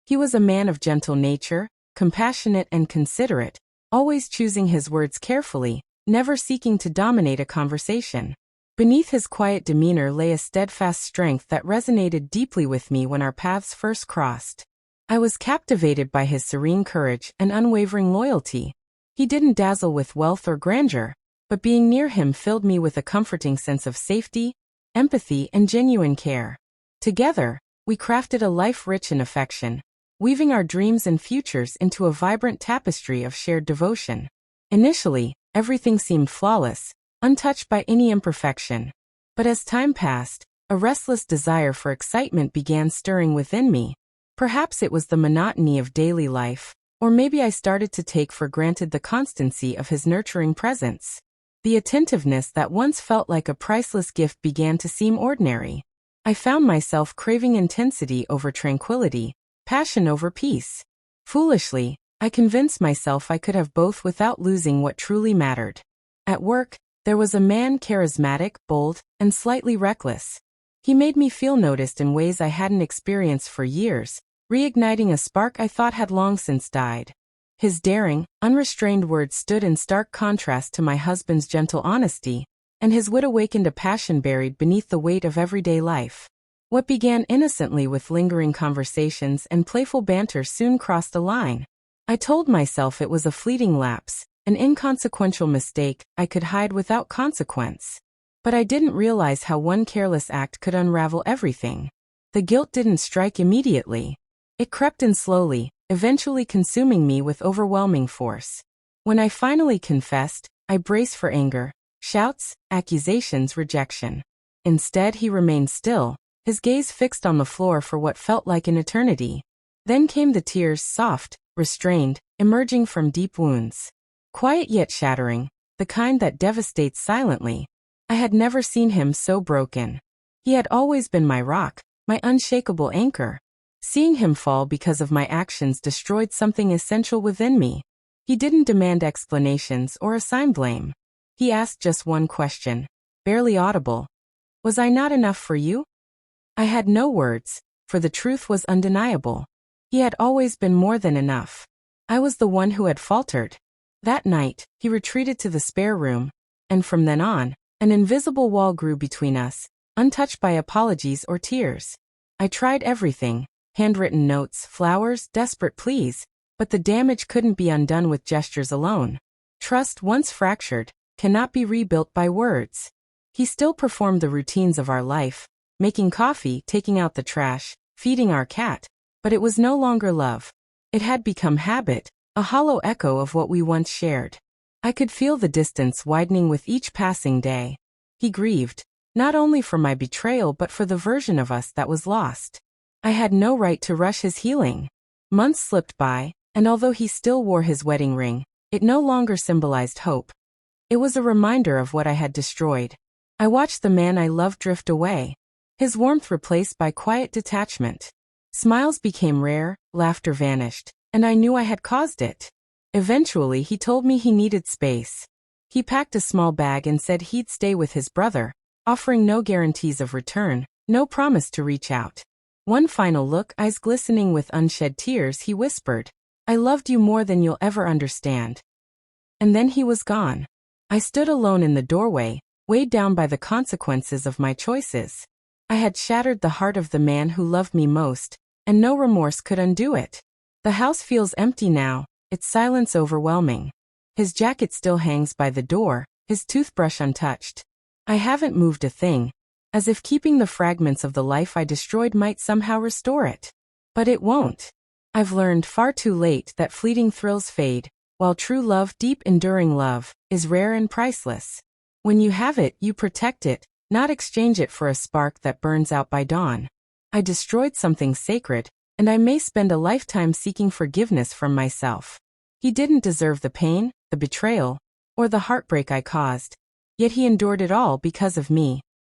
He was a man of gentle nature, compassionate and considerate, always choosing his words carefully, never seeking to dominate a conversation. Beneath his quiet demeanor lay a steadfast strength that resonated deeply with me when our paths first crossed. I was captivated by his serene courage and unwavering loyalty. He didn't dazzle with wealth or grandeur, but being near him filled me with a comforting sense of safety, empathy, and genuine care. Together, we crafted a life rich in affection, weaving our dreams and futures into a vibrant tapestry of shared devotion. Initially, everything seemed flawless, untouched by any imperfection. But as time passed, a restless desire for excitement began stirring within me. Perhaps it was the monotony of daily life, or maybe I started to take for granted the constancy of his nurturing presence. The attentiveness that once felt like a priceless gift began to seem ordinary. I found myself craving intensity over tranquility, passion over peace. Foolishly, I convinced myself I could have both without losing what truly mattered. At work, there was a man charismatic, bold, and slightly reckless. He made me feel noticed in ways I hadn't experienced for years, reigniting a spark I thought had long since died. His daring, unrestrained words stood in stark contrast to my husband's gentle honesty, and his wit awakened a passion buried beneath the weight of everyday life. What began innocently with lingering conversations and playful banter soon crossed a line. I told myself it was a fleeting lapse, an inconsequential mistake I could hide without consequence. But I didn't realize how one careless act could unravel everything. The guilt didn't strike immediately. It crept in slowly, eventually consuming me with overwhelming force. When I finally confessed, I braced for anger, shouts, accusations, rejection. Instead, he remained still, his gaze fixed on the floor for what felt like an eternity. Then came the tears, soft, restrained, emerging from deep wounds. Quiet yet shattering, the kind that devastates silently. I had never seen him so broken. He had always been my rock, my unshakable anchor. Seeing him fall because of my actions destroyed something essential within me. He didn't demand explanations or assign blame. He asked just one question, barely audible. Was I not enough for you? I had no words, for the truth was undeniable. He had always been more than enough. I was the one who had faltered. That night, he retreated to the spare room, and from then on, an invisible wall grew between us, untouched by apologies or tears. I tried everything, handwritten notes, flowers, desperate pleas, but the damage couldn't be undone with gestures alone. Trust, once fractured, cannot be rebuilt by words. He still performed the routines of our life, making coffee, taking out the trash, feeding our cat, but it was no longer love. It had become habit, a hollow echo of what we once shared. I could feel the distance widening with each passing day. He grieved, not only for my betrayal but for the version of us that was lost. I had no right to rush his healing. Months slipped by, and although he still wore his wedding ring, it no longer symbolized hope. It was a reminder of what I had destroyed. I watched the man I loved drift away, his warmth replaced by quiet detachment. Smiles became rare, laughter vanished, and I knew I had caused it. Eventually, he told me he needed space. He packed a small bag and said he'd stay with his brother, offering no guarantees of return, no promise to reach out. One final look, eyes glistening with unshed tears, he whispered, "I loved you more than you'll ever understand." And then he was gone. I stood alone in the doorway, weighed down by the consequences of my choices. I had shattered the heart of the man who loved me most, and no remorse could undo it. The house feels empty now, its silence overwhelming. His jacket still hangs by the door, his toothbrush untouched. I haven't moved a thing, as if keeping the fragments of the life I destroyed might somehow restore it. But it won't. I've learned far too late that fleeting thrills fade, while true love, deep enduring love, is rare and priceless. When you have it, you protect it, not exchange it for a spark that burns out by dawn. I destroyed something sacred, and I may spend a lifetime seeking forgiveness from myself. He didn't deserve the pain, the betrayal, or the heartbreak I caused, yet he endured it all because of me.